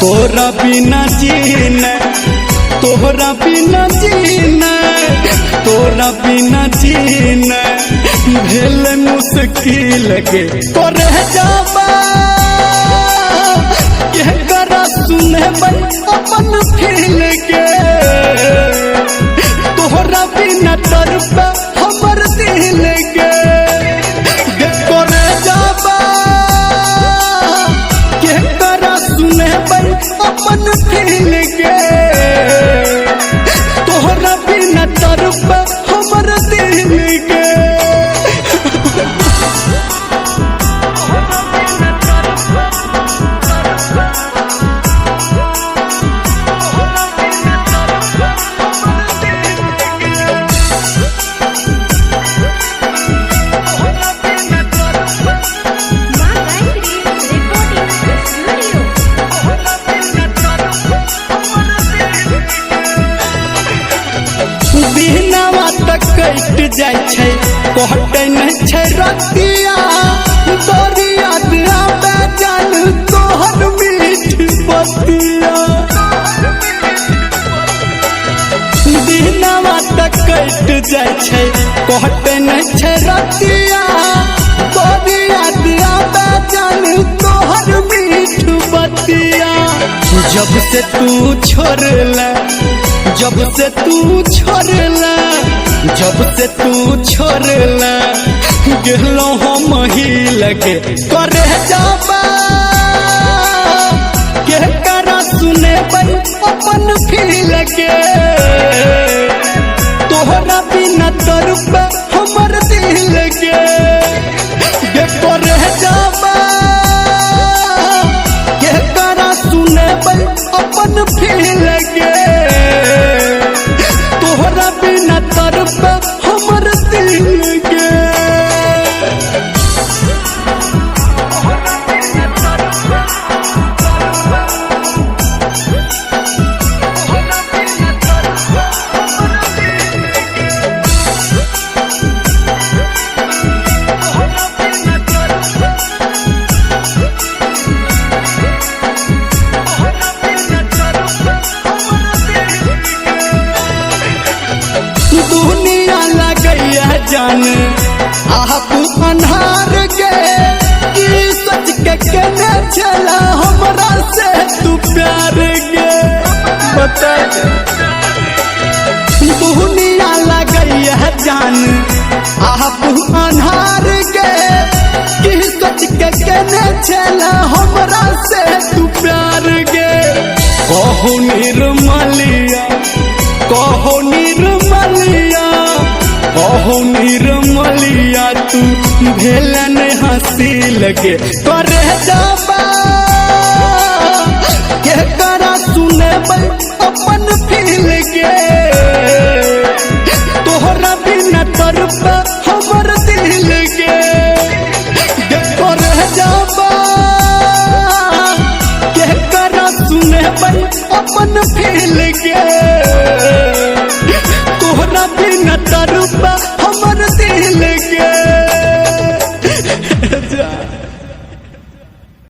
तोरा बिना जीना, तोरा बिना जीना, तोरा बिना जीना भेल मुश्किल के तोरे जाबा के करा सुने अपन फील के। तोरा बिना तरफा हमर दिल के तोरे जाबा के करा सुने अपन फील के। तोरा बिना तरफा हमर दिल के। कट जाय छै कहते नहीं छै रतिया दरिया आबे जान तोहर मीठ बतिया। दिनवा तक कट जाय छै कहते नहीं छै रतिया दरिया आबे जान तोहर मीठ बतिया। जब से तू छोड़ला, जब से तू छोड़ला, जब से तू छोड़ला गेलो हम ही लगे करे जाबा के करा सुने अपन फील के। तोहरा बिना तरफा हमर दिल के करे जाबा के करा सुने अपन फील के। तोहरा बिना तरफा हमर दिल के। दुनिया लगैया जान आप अन्हार के की सच के केने चला हमरा से तू प्यार के बता। दुनिया लगैया जान आप अन्हार के की सच के केने चला हमरा से तू प्यार के। कहो निर्मलिया, कहो निर्मलिया, कहो निर्मलिया तू भेलन हंसी लगे करे जाबा के करा सुने अपन फील